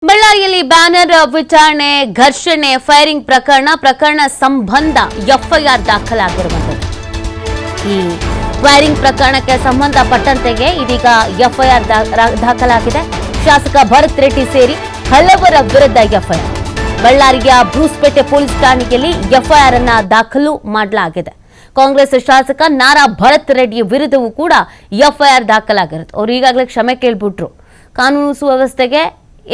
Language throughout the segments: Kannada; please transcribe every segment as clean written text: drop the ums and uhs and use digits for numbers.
ಬಳ್ಳಾರಿಯಲ್ಲಿ ಬ್ಯಾನರ್ ವಿಚಾರಣೆ ಘರ್ಷಣೆ ಫೈರಿಂಗ್ ಪ್ರಕರಣ ಸಂಬಂಧ ಎಫ್ಐಆರ್ ದಾಖಲಾಗಿರುವಂತದ್ದು. ಈ ಫೈರಿಂಗ್ ಪ್ರಕರಣಕ್ಕೆ ಸಂಬಂಧಪಟ್ಟಂತೆಗೆ ಇದೀಗ ಎಫ್ಐಆರ್ ದಾಖಲಾಗಿದೆ. ಶಾಸಕ ಭರತ್ ರೆಡ್ಡಿ ಸೇರಿ ಹಲವರ ವಿರುದ್ಧ ಎಫ್ಐಆರ್. ಬಳ್ಳಾರಿಯ ಬ್ರೂಸ್ಪೇಟೆ ಪೊಲೀಸ್ ಠಾಣೆಯಲ್ಲಿ ಎಫ್ಐಆರ್ ಅನ್ನ ದಾಖಲು ಮಾಡಲಾಗಿದೆ. ಕಾಂಗ್ರೆಸ್ ಶಾಸಕ ನಾರಾ ಭರತ್ ರೆಡ್ಡಿ ವಿರುದ್ಧವೂ ಕೂಡ ಎಫ್ಐಆರ್ ದಾಖಲಾಗಿರುತ್ತೆ. ಅವರು ಈಗಾಗಲೇ ಕ್ಷಮೆ ಕೇಳ್ಬಿಟ್ರು. ಕಾನೂನು ಸುವ್ಯವಸ್ಥೆಗೆ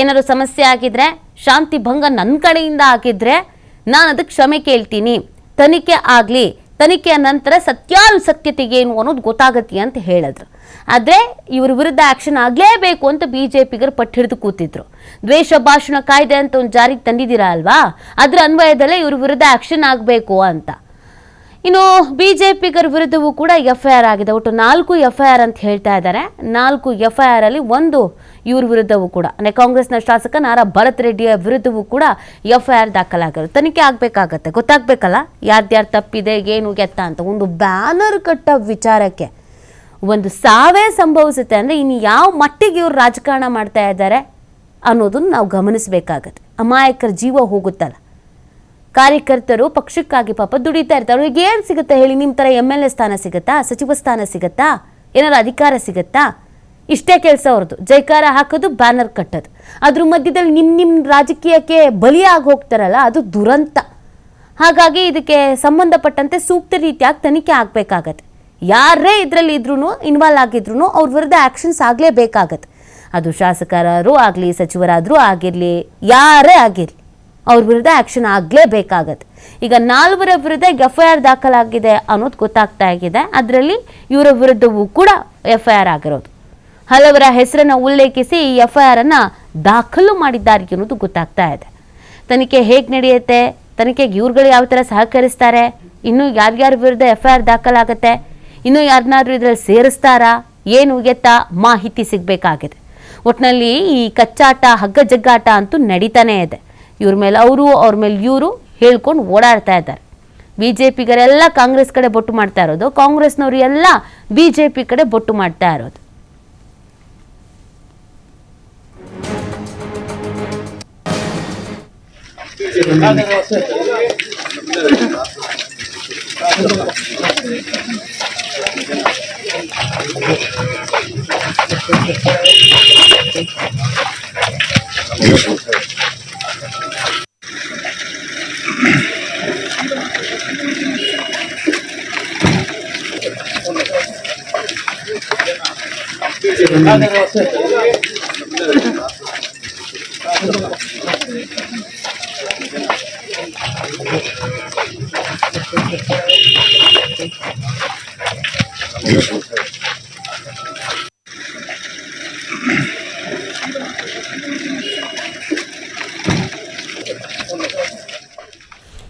ಏನಾದ್ರು ಸಮಸ್ಯೆ ಆಗಿದ್ರೆ, ಶಾಂತಿ ಭಂಗ ನನ್ನ ಕಡೆಯಿಂದ ಆಗಿದ್ರೆ ನಾನು ಅದಕ್ಕೆ ಕ್ಷಮೆ ಕೇಳ್ತೀನಿ, ತನಿಖೆ ಆಗಲಿ, ತನಿಖೆಯ ನಂತರ ಸತ್ಯಾನುಸತ್ಯತೆಗೆ ಏನು ಅನ್ನೋದು ಗೊತ್ತಾಗತ್ತೆ ಅಂತ ಹೇಳಿದ್ರು. ಆದರೆ ಇವ್ರ ವಿರುದ್ಧ ಆಕ್ಷನ್ ಆಗಲೇಬೇಕು ಅಂತ ಬಿಜೆಪಿಗರು ಪಟ್ಟು ಹಿಡಿದು ಕೂತಿದ್ರು. ದ್ವೇಷ ಭಾಷಣ ಕಾಯ್ದೆ ಅಂತ ಒಂದು ಜಾರಿಗೆ ತಂದಿದ್ದೀರಾ ಅಲ್ವಾ, ಅದರ ಅನ್ವಯದಲ್ಲೇ ಇವ್ರ ವಿರುದ್ಧ ಆಕ್ಷನ್ ಆಗಬೇಕು ಅಂತ. ಇನ್ನು ಬಿಜೆಪಿಗರ ವಿರುದ್ಧವೂ ಕೂಡ ಎಫ್ಐಆರ್ ಆಗಿದೆ. ಒಟ್ಟು 4 ಎಫ್ಐಆರ್ ಅಂತ ಹೇಳ್ತಾ ಇದ್ದಾರೆ. 4 ಎಫ್ಐಆರ್ ಅಲ್ಲಿ ಒಂದು ಇವ್ರ ವಿರುದ್ಧವೂ ಕೂಡ, ಅಂದರೆ ಕಾಂಗ್ರೆಸ್ನ ಶಾಸಕ ನಾರಾ ಭರತ್ ರೆಡ್ಡಿಯ ವಿರುದ್ಧವೂ ಕೂಡ ಎಫ್ಐಆರ್ ದಾಖಲಾಗಿರುತ್ತೆ. ತನಿಖೆ ಆಗಬೇಕಾಗತ್ತೆ, ಗೊತ್ತಾಗಬೇಕಲ್ಲ ಯಾರ್ದ್ಯಾರು ತಪ್ಪಿದೆ ಏನು ಎತ್ತ ಅಂತ. ಒಂದು ಬ್ಯಾನರ್ ಕಟ್ಟ ವಿಚಾರಕ್ಕೆ ಒಂದು ಸಾವೇ ಸಂಭವಿಸುತ್ತೆ ಅಂದರೆ ಇನ್ನು ಯಾವ ಮಟ್ಟಿಗೆ ಇವ್ರು ರಾಜಕಾರಣ ಮಾಡ್ತಾ ಇದ್ದಾರೆ ಅನ್ನೋದನ್ನು ನಾವು ಗಮನಿಸಬೇಕಾಗತ್ತೆ. ಅಮಾಯಕರ ಜೀವ ಹೋಗುತ್ತಲ್ಲ, ಕಾರ್ಯಕರ್ತರು ಪಕ್ಷಕ್ಕಾಗಿ ಪಾಪ ದುಡಿತಾ ಇರ್ತಾರೆ. ಅವ್ರಿಗೆ ಏನು ಸಿಗುತ್ತೆ ಹೇಳಿ? ನಿಮ್ಮ ಥರ MLA ಸ್ಥಾನ ಸಿಗುತ್ತಾ, ಸಚಿವ ಸ್ಥಾನ ಸಿಗುತ್ತಾ, ಏನಾದ್ರು ಅಧಿಕಾರ ಸಿಗುತ್ತಾ? ಇಷ್ಟೇ ಕೆಲಸ ಅವ್ರದ್ದು. ಜೈಕಾರ ಹಾಕೋದು, ಬ್ಯಾನರ್ ಕಟ್ಟೋದು. ಅದ್ರ ಮಧ್ಯದಲ್ಲಿ ನಿಮ್ಮ ರಾಜಕೀಯಕ್ಕೆ ಬಲಿಯಾಗಿ ಹೋಗ್ತಾರಲ್ಲ, ಅದು ದುರಂತ. ಹಾಗಾಗಿ ಇದಕ್ಕೆ ಸಂಬಂಧಪಟ್ಟಂತೆ ಸೂಕ್ತ ರೀತಿಯಾಗಿ ತನಿಖೆ ಆಗಬೇಕಾಗತ್ತೆ. ಯಾರೇ ಇದರಲ್ಲಿ ಇದ್ರೂ, ಇನ್ವಾಲ್ವ್ ಆಗಿದ್ರು ಅವ್ರ ವಿರುದ್ಧ ಆ್ಯಕ್ಷನ್ಸ್ ಆಗಲೇಬೇಕಾಗತ್ತೆ. ಅದು ಶಾಸಕರಾದರೂ ಆಗಲಿ, ಸಚಿವರಾದರೂ ಆಗಿರಲಿ, ಯಾರೇ ಆಗಿರಲಿ, ಅವ್ರ ವಿರುದ್ಧ ಆ್ಯಕ್ಷನ್ ಆಗಲೇಬೇಕಾಗತ್ತೆ. ಈಗ 4 ವಿರುದ್ಧ ಎಫ್ಐಆರ್ ದಾಖಲಾಗಿದೆ ಅನ್ನೋದು ಗೊತ್ತಾಗ್ತಾ ಆಗಿದೆ. ಅದರಲ್ಲಿ ಇವರ ವಿರುದ್ಧವೂ ಕೂಡ ಎಫ್ಐಆರ್ ಆಗಿರೋದು. ಹಲವರ ಹೆಸರನ್ನು ಉಲ್ಲೇಖಿಸಿ ಈ ಎಫ್ಐಆರ್ ಅನ್ನು ದಾಖಲು ಮಾಡಿದ್ದಾರೆ ಅನ್ನೋದು ಗೊತ್ತಾಗ್ತಾ ಇದೆ. ತನಿಖೆ ಹೇಗೆ ನಡೆಯುತ್ತೆ, ತನಿಖೆಗೆ ಇವ್ರುಗಳು ಯಾವ ಥರ ಸಹಕರಿಸ್ತಾರೆ, ಇನ್ನೂ ಯಾರ್ಯಾರ ವಿರುದ್ಧ ಎಫ್ಐಆರ್ ದಾಖಲಾಗುತ್ತೆ, ಇನ್ನೂ ಯಾರನ್ನಾದ್ರೂ ಇದರಲ್ಲಿ ಸೇರಿಸ್ತಾರಾ, ಏನು ಎತ್ತ ಮಾಹಿತಿ ಸಿಗಬೇಕಾಗಿದೆ. ಒಟ್ಟಿನಲ್ಲಿ ಈ ಕಚ್ಚಾಟ, ಹಗ್ಗ ಜಗ್ಗಾಟ ಅಂತೂ ನಡೀತಾನೇ ಇದೆ. ಇವ್ರ ಮೇಲೆ ಅವರು, ಅವ್ರ ಮೇಲೆ ಇವರು ಹೇಳ್ಕೊಂಡು ಓಡಾಡ್ತಾ ಇದ್ದಾರೆ. ಬಿಜೆಪಿಗರೆಲ್ಲ ಕಾಂಗ್ರೆಸ್ ಕಡೆ ಬೊಟ್ಟು ಮಾಡ್ತಾ ಇರೋದು, ಕಾಂಗ್ರೆಸ್ನವರು ಎಲ್ಲ ಬಿಜೆಪಿ ಕಡೆ ಬೊಟ್ಟು ಮಾಡ್ತಾ ಇರೋದು.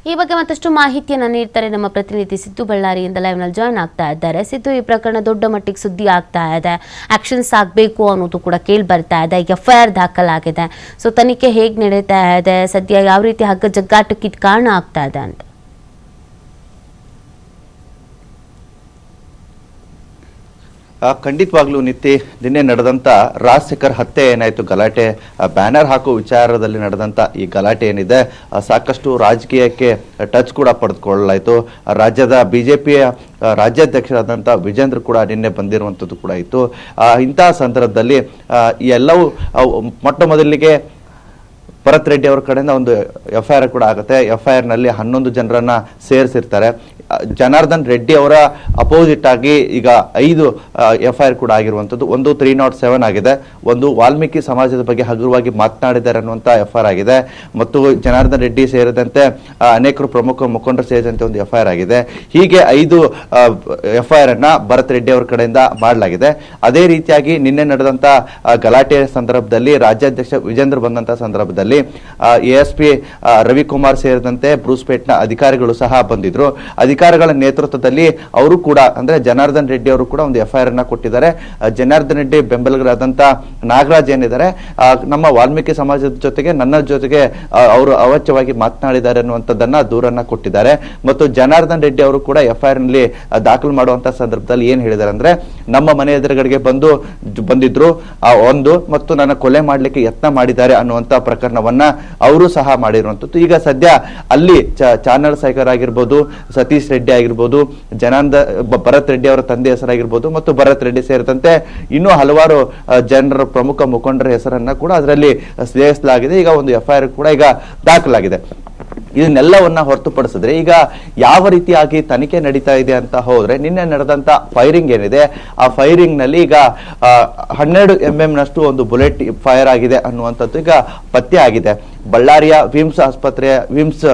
ಈ ಬಗ್ಗೆ ಮತ್ತಷ್ಟು ಮಾಹಿತಿಯನ್ನು ನೀಡ್ತಾರೆ ನಮ್ಮ ಪ್ರತಿನಿಧಿ ಸಿದ್ದು. ಬಳ್ಳಾರಿಯಿಂದ ಲೈವ್ನಲ್ಲಿ ಜಾಯ್ನ್ ಆಗ್ತಾ ಇದ್ದಾರೆ. ಸಿದ್ದು, ಈ ಪ್ರಕರಣ ದೊಡ್ಡ ಮಟ್ಟಿಗೆ ಸುದ್ದಿ ಆಗ್ತಾ ಇದೆ, ಆಕ್ಷನ್ಸ್ ಆಗಬೇಕು ಅನ್ನೋದು ಕೂಡ ಕೇಳಿ ಬರ್ತಾ ಇದೆ, ಎಫ್ಐಆರ್ ದಾಖಲಾಗಿದೆ. ಸೊ ತನಿಖೆ ಹೇಗೆ ನಡೀತಾ ಇದೆ, ಸದ್ಯ ಯಾವ ರೀತಿ ಹಗ್ಗ ಜಗ್ಗಾಟಕ್ಕೆ ಇದು ಕಾರಣ ಆಗ್ತಾ ಇದೆ ಅಂತ? ಖಂಡಿತವಾಗ್ಲೂ ನಿತ್ಯ ನಿನ್ನೆ ನಡೆದಂಥ ರಾಜಶೇಖರ್ ಹತ್ಯೆ ಏನಾಯಿತು, ಗಲಾಟೆ, ಬ್ಯಾನರ್ ಹಾಕೋ ವಿಚಾರದಲ್ಲಿ ನಡೆದಂಥ ಈ ಗಲಾಟೆ ಏನಿದೆ ಸಾಕಷ್ಟು ರಾಜಕೀಯಕ್ಕೆ ಟಚ್ ಕೂಡ ಪಡೆದುಕೊಳ್ಳಲಾಯಿತು. ರಾಜ್ಯದ ಬಿಜೆಪಿಯ ರಾಜ್ಯಾಧ್ಯಕ್ಷರಾದಂಥ ವಿಜೇಂದ್ರ ಕೂಡ ನಿನ್ನೆ ಬಂದಿರುವಂಥದ್ದು ಕೂಡ ಇತ್ತು. ಇಂತಹ ಸಂದರ್ಭದಲ್ಲಿ ಎಲ್ಲವೂ ಮೊಟ್ಟ ಮೊದಲಿಗೆ ಭರತ್ ರೆಡ್ಡಿ ಅವರ ಕಡೆಯಿಂದ ಒಂದು ಎಫ್ಐಆರ್ ಕೂಡ ಆಗುತ್ತೆ. ಎಫ್ಐಆರ್ನಲ್ಲಿ 11 ಜನರನ್ನ ಸೇರಿಸಿರ್ತಾರೆ. ಜನಾರ್ದನ್ ರೆಡ್ಡಿ ಅವರ ಅಪೋಸಿಟ್ ಆಗಿ ಈಗ 5 ಎಫ್ಐಆರ್ ಕೂಡ ಆಗಿರುವಂಥದ್ದು. ಒಂದು 307 ಆಗಿದೆ, ಒಂದು ವಾಲ್ಮೀಕಿ ಸಮಾಜದ ಬಗ್ಗೆ ಹಗುರವಾಗಿ ಮಾತನಾಡಿದ್ದಾರೆ ಅನ್ನುವಂಥ ಎಫ್ಐಆರ್ ಆಗಿದೆ, ಮತ್ತು ಜನಾರ್ದನ್ ರೆಡ್ಡಿ ಸೇರಿದಂತೆ ಅನೇಕರು ಪ್ರಮುಖ ಮುಖಂಡರು ಸೇರಿದಂತೆ ಒಂದು ಎಫ್ಐಆರ್ ಆಗಿದೆ. ಹೀಗೆ 5 ಎಫ್ಐಆರ್ ಅನ್ನ ಭರತ್ ರೆಡ್ಡಿ ಅವರ ಕಡೆಯಿಂದ ಮಾಡಲಾಗಿದೆ. ಅದೇ ರೀತಿಯಾಗಿ ನಿನ್ನೆ ನಡೆದಂಥ ಗಲಾಟೆಯ ಸಂದರ್ಭದಲ್ಲಿ ರಾಜ್ಯಾಧ್ಯಕ್ಷ ವಿಜೇಂದ್ರ ಬಂದಂಥ ಸಂದರ್ಭದಲ್ಲಿ ಸಂದರ್ಭದಲ್ಲಿ ASP ರವಿಕುಮಾರ್ ಸೇರಿದಂತೆ ಬ್ರೂಸ್ಪೇಟ್ನ ಅಧಿಕಾರಿಗಳು ಸಹ ಬಂದಿದ್ರು. ಅಧಿಕಾರಿಗಳ ನೇತೃತ್ವದಲ್ಲಿ ಅವರು ಕೂಡ ಅಂದ್ರೆ ಜನಾರ್ದನ್ ರೆಡ್ಡಿ ಅವರು ಕೂಡ ಒಂದು FIR ಅನ್ನ ಕೊಟ್ಟಿದ್ದಾರೆ. ಜನಾರ್ದನ್ ರೆಡ್ಡಿ ಬೆಂಬಲಿಗರಾದಂತ ನಾಗರಾಜ್ ಏನಿದ್ದಾರೆ ನಮ್ಮ ವಾಲ್ಮೀಕಿ ಸಮಾಜದ ಜೊತೆಗೆ ನನ್ನ ಜೊತೆಗೆ ಅವರು ಅವಾಚ್ಯವಾಗಿ ಮಾತನಾಡಿದ್ದಾರೆ ಅನ್ನುವಂಥದ್ದನ್ನ ದೂರನ್ನ ಕೊಟ್ಟಿದ್ದಾರೆ. ಮತ್ತು ಜನಾರ್ದನ್ ರೆಡ್ಡಿ ಅವರು ಕೂಡ FIR ನಲ್ಲಿ ದಾಖಲು ಮಾಡುವಂತ ಸಂದರ್ಭದಲ್ಲಿ ಏನ್ ಹೇಳಿದ್ದಾರೆ ಅಂದ್ರೆ ನಮ್ಮ ಮನೆ ಎದುರುಗಡೆಗೆ ಬಂದಿದ್ರು ಒಂದು ಮತ್ತು ನನ್ನ ಕೊಲೆ ಮಾಡ್ಲಿಕ್ಕೆ ಯತ್ನ ಮಾಡಿದ್ದಾರೆ ಅನ್ನುವಂತ ಪ್ರಕರಣವನ್ನ ಅವರು ಸಹ ಮಾಡಿರುವಂತದ್ದು. ಈಗ ಸದ್ಯ ಅಲ್ಲಿ ಚಾನಲ್ ಶೇಖರ್ ಆಗಿರ್ಬೋದು, ಸತೀಶ್ ರೆಡ್ಡಿ ಆಗಿರ್ಬೋದು, ಭರತ್ ರೆಡ್ಡಿ ಅವರ ತಂದೆ ಹೆಸರಾಗಿರ್ಬೋದು ಮತ್ತು ಭರತ್ ರೆಡ್ಡಿ ಸೇರಿದಂತೆ ಇನ್ನೂ ಹಲವಾರು ಜನರ ಪ್ರಮುಖ ಮುಖಂಡರ ಹೆಸರನ್ನ ಕೂಡ ಅದರಲ್ಲಿ ಸೇರಿಸಲಾಗಿದೆ. ಈಗ ಒಂದು FIR ಕೂಡ ಈಗ ದಾಖಲಾಗಿದೆ. ಇದನ್ನೆಲ್ಲವನ್ನ ಹೊರತುಪಡಿಸಿದ್ರೆ ಈಗ ಯಾವ ರೀತಿಯಾಗಿ ತನಿಖೆ ನಡೀತಾ ಇದೆ ಅಂತ ಹೋದ್ರೆ ನಿನ್ನೆ ನಡೆದಂತ ಫೈರಿಂಗ್ ಏನಿದೆ ಆ ಫೈರಿಂಗ್ ನಲ್ಲಿ ಈಗ 12 mm ನಷ್ಟು ಒಂದು ಬುಲೆಟ್ ಫೈರ್ ಆಗಿದೆ ಅನ್ನುವಂಥದ್ದು ಈಗ ಪತ್ತೆ ಆಗಿದೆ. ಬಳ್ಳಾರಿಯ ವಿಮ್ಸ್ ಆಸ್ಪತ್ರೆಯ ವಿಮ್ಸ್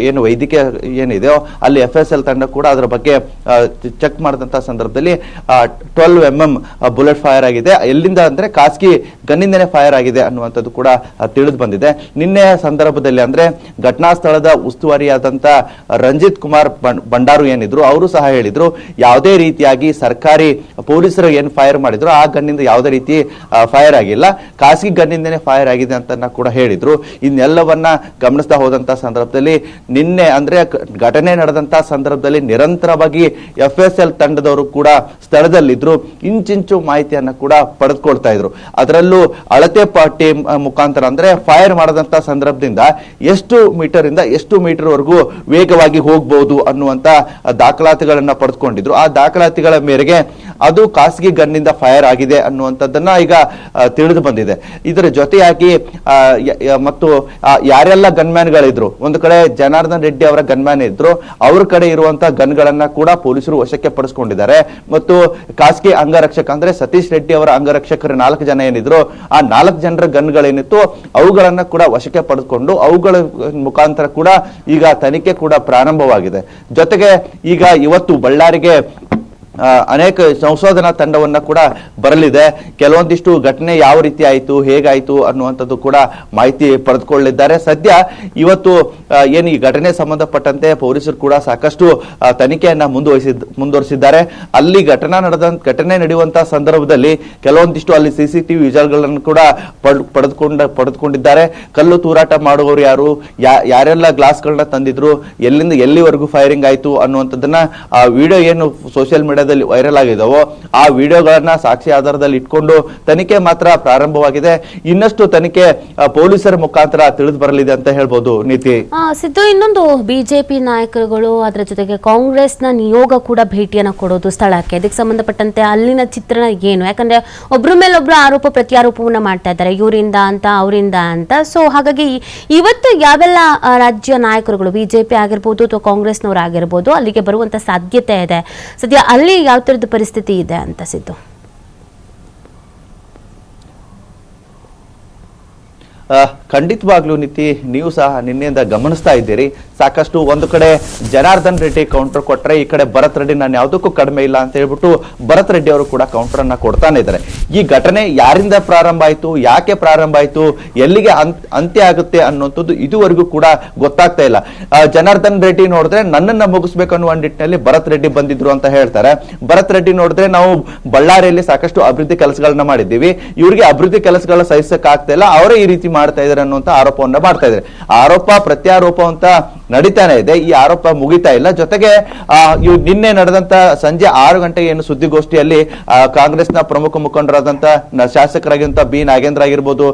ಏನು ವೈದ್ಯಕೀಯ ಏನಿದೆಯೋ ಅಲ್ಲಿ FSL ತಂಡ ಕೂಡ ಅದರ ಬಗ್ಗೆ ಚೆಕ್ ಮಾಡಿದಂತ ಸಂದರ್ಭದಲ್ಲಿ 12 mm ಬುಲೆಟ್ ಫೈರ್ ಆಗಿದೆ. ಎಲ್ಲಿಂದ ಅಂದ್ರೆ ಖಾಸಗಿ ಗನ್ನಿಂದನೇ ಫೈರ್ ಆಗಿದೆ ಅನ್ನುವಂಥದ್ದು ಕೂಡ ತಿಳಿದು ಬಂದಿದೆ. ನಿನ್ನೆ ಸಂದರ್ಭದಲ್ಲಿ ಅಂದ್ರೆ ಘಟನಾ ಸ್ಥಳದ ಉಸ್ತುವಾರಿಯಾದಂತ ರಂಜಿತ್ ಕುಮಾರ್ ಭಂಡಾರು ಏನಿದ್ರು ಅವರು ಸಹ ಹೇಳಿದ್ರು ಯಾವುದೇ ರೀತಿಯಾಗಿ ಸರ್ಕಾರಿ ಪೊಲೀಸರು ಏನ್ ಫೈರ್ ಮಾಡಿದ್ರು ಆ ಗನ್ನಿಂದ ಯಾವುದೇ ರೀತಿ ಫೈರ್ ಆಗಿಲ್ಲ, ಖಾಸಗಿ ಗನ್ನಿಂದನೇ ಫೈರ್ ಆಗಿದೆ ಅಂತ ಕೂಡ ಹೇಳಿದ್ರು. ಇನ್ನೆಲ್ಲವನ್ನ ಗಮನಿಸ್ತಾ ಹೋದಂತ ಸಂದರ್ಭದಲ್ಲಿ ನಿನ್ನೆ ಅಂದ್ರೆ ಘಟನೆ ನಡೆದಂತ ಸಂದರ್ಭದಲ್ಲಿ ನಿರಂತರವಾಗಿ FSL ತಂಡದವರು ಕೂಡ ಸ್ಥಳದಲ್ಲಿದ್ರು, ಇಂಚಿಂಚು ಮಾಹಿತಿಯನ್ನ ಕೂಡ ಪಡೆದುಕೊಳ್ತಾ ಇದ್ರು. ಅದರಲ್ಲೂ ಅಳತೆ ಪಟ್ಟಿ ಮುಖಾಂತರ ಅಂದ್ರೆ ಫೈರ್ ಮಾಡದಂತ ಸಂದರ್ಭದಿಂದ ಎಷ್ಟು ಮೀಟರ್ ಇಂದ ಎಷ್ಟು ಮೀಟರ್ ವರೆಗೂ ವೇಗವಾಗಿ ಹೋಗಬಹುದು ಅನ್ನುವಂತ ದಾಖಲಾತಿಗಳನ್ನ ಪಡೆದುಕೊಂಡಿದ್ರು. ಆ ದಾಖಲಾತಿಗಳ ಮೇರೆಗೆ ಅದು ಖಾಸಗಿ ಗನ್ನಿಂದ ಫೈರ್ ಆಗಿದೆ ಅನ್ನುವಂಥದ್ದನ್ನ ಈಗ ತಿಳಿದು ಬಂದಿದೆ. ಇದರ ಜೊತೆಯಾಗಿ ಮತ್ತು ಯಾರೆಲ್ಲ ಗನ್ಮ್ಯಾನ್ಗಳಿದ್ರು, ಒಂದು ಕಡೆ ಜನಾರ್ದನ್ ರೆಡ್ಡಿ ಅವರ ಗನ್ಮ್ಯಾನ್ ಇದ್ರು, ಅವ್ರ ಕಡೆ ಇರುವಂತಹ ಗನ್ಗಳನ್ನ ಕೂಡ ಪೊಲೀಸರು ವಶಕ್ಕೆ ಪಡಿಸಿಕೊಂಡಿದ್ದಾರೆ. ಮತ್ತು ಖಾಸಗಿ ಅಂಗರಕ್ಷಕ ಅಂದ್ರೆ ಸತೀಶ್ ರೆಡ್ಡಿ ಅವರ ಅಂಗರಕ್ಷಕರು 4 ಜನ ಏನಿದ್ರು ಆ 4 ಜನರ ಗನ್ಗಳೇನಿತ್ತು ಅವುಗಳನ್ನ ಕೂಡ ವಶಕ್ಕೆ ಪಡೆದುಕೊಂಡು ಅವುಗಳ ಮುಖಾಂತರ ಕೂಡ ಈಗ ತನಿಖೆ ಕೂಡ ಪ್ರಾರಂಭವಾಗಿದೆ. ಜೊತೆಗೆ ಈಗ ಇವತ್ತು ಬಳ್ಳಾರಿಗೆ ಅನೇಕ ಸಂಶೋಧನಾ ತಂಡವನ್ನ ಕೂಡ ಬರಲಿದೆ. ಕೆಲವೊಂದಿಷ್ಟು ಘಟನೆ ಯಾವ ರೀತಿ ಆಯಿತು, ಹೇಗಾಯಿತು ಅನ್ನುವಂಥದ್ದು ಕೂಡ ಮಾಹಿತಿ ಪಡೆದುಕೊಳ್ಳಿದ್ದಾರೆ. ಸದ್ಯ ಇವತ್ತು ಏನು ಈ ಘಟನೆ ಸಂಬಂಧಪಟ್ಟಂತೆ ಪೊಲೀಸರು ಕೂಡ ಸಾಕಷ್ಟು ತನಿಖೆಯನ್ನ ಮುಂದುವರಿಸಿದ್ದಾರೆ. ಅಲ್ಲಿ ಘಟನೆ ನಡೆಯುವಂತಹ ಸಂದರ್ಭದಲ್ಲಿ ಕೆಲವೊಂದಿಷ್ಟು ಅಲ್ಲಿ CCTV ವಿಜುವಲ್ಗಳನ್ನು ಕೂಡ ಪಡೆದುಕೊಂಡಿದ್ದಾರೆ. ಕಲ್ಲು ತೂರಾಟ ಮಾಡುವವರು ಯಾರೆಲ್ಲ ಗ್ಲಾಸ್ಗಳನ್ನ ತಂದಿದ್ರು, ಎಲ್ಲಿಂದ ಎಲ್ಲಿವರೆಗೂ ಫೈರಿಂಗ್ ಆಯಿತು ಅನ್ನುವಂಥದ್ದನ್ನ ಆ ವಿಡಿಯೋ ಏನು ಸೋಷಿಯಲ್ ಮೀಡಿಯಾದಲ್ಲಿ ವೈರಲ್ ಆಗಿದಾವೋ ಆ ವಿಡಿಯೋಗಳನ್ನ ಸಾಕ್ಷಿ ಆಧಾರದಲ್ಲಿ ಇಟ್ಕೊಂಡು ತನಿಖೆ ಮಾತ್ರ ಪ್ರಾರಂಭವಾಗಿದೆ. ಇನ್ನಷ್ಟು ತನಿಖೆ ಪೊಲೀಸರ ಮುಖಾಂತರ ತಿಳಿದು ಬರಲಿದೆ ಅಂತ ಹೇಳ್ಬೋದು. ನೀತಿ ಸಿದ್ದು, ಇನ್ನೊಂದು ಬಿಜೆಪಿ ನಾಯಕರುಗಳು ಅದರ ಜೊತೆಗೆ ಕಾಂಗ್ರೆಸ್ನ ನಿಯೋಗ ಕೂಡ ಭೇಟಿಯನ್ನ ಕೊಡೋದು ಸ್ಥಳಕ್ಕೆ, ಇದಕ್ಕೆ ಸಂಬಂಧಪಟ್ಟಂತೆ ಅಲ್ಲಿನ ಚಿತ್ರಣ ಏನು? ಯಾಕಂದ್ರೆ ಒಬ್ರ ಮೇಲೊಬ್ರು ಆರೋಪ ಪ್ರತ್ಯಾರೋಪವನ್ನ ಮಾಡ್ತಾ ಇದ್ದಾರೆ, ಇವರಿಂದ ಅಂತ ಅವರಿಂದ ಅಂತ. ಸೊ ಹಾಗಾಗಿ ಇವತ್ತು ಯಾವೆಲ್ಲ ರಾಜ್ಯ ನಾಯಕರುಗಳು ಬಿಜೆಪಿ ಆಗಿರ್ಬೋದು ಅಥವಾ ಕಾಂಗ್ರೆಸ್ನವರು ಆಗಿರ್ಬೋದು ಅಲ್ಲಿಗೆ ಬರುವಂತ ಸಾಧ್ಯತೆ ಇದೆ? ಸದ್ಯ ಅಲ್ಲಿ ಯಾವ ತರದ ಪರಿಸ್ಥಿತಿ ಇದೆ ಅಂತ ಸಿದ್ದು? ಖಂಡಿತವಾಗ್ಲೂ ನೀತಿ, ನೀವು ಸಹ ನಿನ್ನೆಯಿಂದ ಗಮನಿಸ್ತಾ ಇದ್ದೀರಿ. ಸಾಕಷ್ಟು ಒಂದು ಕಡೆ ಜನಾರ್ದನ್ ರೆಡ್ಡಿ ಕೌಂಟರ್ ಕೊಟ್ಟರೆ ಈ ಕಡೆ ಭರತ್ ರೆಡ್ಡಿ ನಾನು ಯಾವುದಕ್ಕೂ ಕಡಿಮೆ ಇಲ್ಲ ಅಂತ ಹೇಳ್ಬಿಟ್ಟು ಭರತ್ ರೆಡ್ಡಿ ಅವರು ಕೂಡ ಕೌಂಟರ್ ಅನ್ನ ಕೊಡ್ತಾನೆ ಇದ್ದಾರೆ. ಈ ಘಟನೆ ಯಾರಿಂದ ಪ್ರಾರಂಭ ಆಯಿತು, ಯಾಕೆ ಪ್ರಾರಂಭ ಆಯಿತು, ಎಲ್ಲಿಗೆ ಅಂತ್ಯ ಆಗುತ್ತೆ ಅನ್ನುವಂಥದ್ದು ಇದುವರೆಗೂ ಕೂಡ ಗೊತ್ತಾಗ್ತಾ ಇಲ್ಲ. ಜನಾರ್ದನ್ ರೆಡ್ಡಿ ನೋಡಿದ್ರೆ ನನ್ನನ್ನ ಮುಗಿಸ್ಬೇಕು ಅನ್ನುವ ನಿಟ್ಟಿನಲ್ಲಿ ಭರತ್ ರೆಡ್ಡಿ ಬಂದಿದ್ರು ಅಂತ ಹೇಳ್ತಾರೆ. ಭರತ್ ರೆಡ್ಡಿ ನೋಡಿದ್ರೆ ನಾವು ಬಳ್ಳಾರಿಯಲ್ಲಿ ಸಾಕಷ್ಟು ಅಭಿವೃದ್ಧಿ ಕೆಲಸಗಳನ್ನ ಮಾಡಿದ್ದೀವಿ, ಇವರಿಗೆ ಅಭಿವೃದ್ಧಿ ಕೆಲಸಗಳ ಸಹಿಸಕ್ ಆಗ್ತಾ ಇಲ್ಲ, ಅವರೇ ಈ ರೀತಿ ಮಾಡ್ತಾ ಇದ್ದಾರೆ ಅನ್ನುವಂತ ಆರೋಪವನ್ನ ಮಾಡ್ತಾ ಇದ್ದಾರೆ. ಆರೋಪ ಪ್ರತ್ಯಾರೋಪ ಅಂತ ನಡೀತಾನೆ ಇದೆ, ಈ ಆರೋಪ ಮುಗಿತಾ ಇಲ್ಲ. ಜೊತೆಗೆ ನಿನ್ನೆ ನಡೆದಂತ ಸಂಜೆ 6 ಗಂಟೆಗೆ ಏನು ಸುದ್ದಿಗೋಷ್ಠಿಯಲ್ಲಿ ಕಾಂಗ್ರೆಸ್ನ ಪ್ರಮುಖ ಮುಖಂಡರಾದಂತ ಶಾಸಕರಾಗಿರುವಂತ ಬಿ ನಾಗೇಂದ್ರ ಆಗಿರ್ಬೋದು,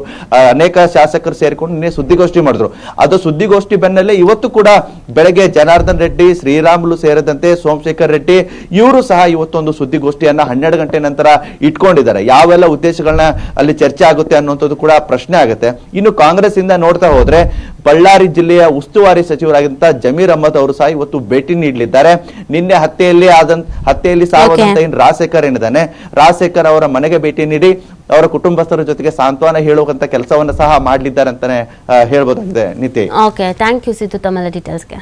ಅನೇಕ ಶಾಸಕರು ಸೇರಿಕೊಂಡು ನಿನ್ನೆ ಸುದ್ದಿಗೋಷ್ಠಿ ಮಾಡಿದ್ರು. ಅದು ಸುದ್ದಿಗೋಷ್ಠಿ ಬೆನ್ನಲ್ಲೇ ಇವತ್ತು ಕೂಡ ಬೆಳಗ್ಗೆ ಜನಾರ್ದನ್ ರೆಡ್ಡಿ, ಶ್ರೀರಾಮುಲು ಸೇರಿದಂತೆ ಸೋಮಶೇಖರ್ ರೆಡ್ಡಿ ಇವರು ಸಹ ಇವತ್ತೊಂದು ಸುದ್ದಿಗೋಷ್ಠಿಯನ್ನ 12 ಗಂಟೆ ನಂತರ ಇಟ್ಕೊಂಡಿದ್ದಾರೆ. ಯಾವೆಲ್ಲ ಉದ್ದೇಶಗಳನ್ನ ಅಲ್ಲಿ ಚರ್ಚೆ ಆಗುತ್ತೆ ಅನ್ನುವಂಥದ್ದು ಕೂಡ ಪ್ರಶ್ನೆ ಆಗುತ್ತೆ. ಇನ್ನು ಕಾಂಗ್ರೆಸ್ ಇಂದ ನೋಡ್ತಾ ಹೋದ್ರೆ ಬಳ್ಳಾರಿ ಜಿಲ್ಲೆಯ ಉಸ್ತುವಾರಿ ಸಚಿವರಾಗಿದ್ದಂತ ಜಮೀರ್ ಅಹಮದ್ ಅವರು ಸಹ ಇವತ್ತು ಭೇಟಿ ನೀಡಲಿದ್ದಾರೆ. ನಿನ್ನೆ ಹತ್ಯೆಯಲ್ಲಿ ಸಾವಾದಂತ ರಾಜಶೇಖರ್ ಏನಿದ್ದಾನೆ, ರಾಜಶೇಖರ್ ಅವರ ಮನೆಗೆ ಭೇಟಿ ನೀಡಿ ಅವರ ಕುಟುಂಬಸ್ಥರ ಜೊತೆಗೆ ಸಾಂತ್ವನ ಹೇಳುವಂತ ಕೆಲಸವನ್ನ ಸಹ ಮಾಡಲಿದ್ದಾರೆ ಅಂತಾನೆ ಹೇಳ್ಬೋದಾಗಿದೆ. ನೀತಿ, ಓಕೆ, ಥ್ಯಾಂಕ್ ಯು ಸಿದ್ದು ತಮ್ಮ ಡೀಟೇಲ್ಸ್ಗೆ.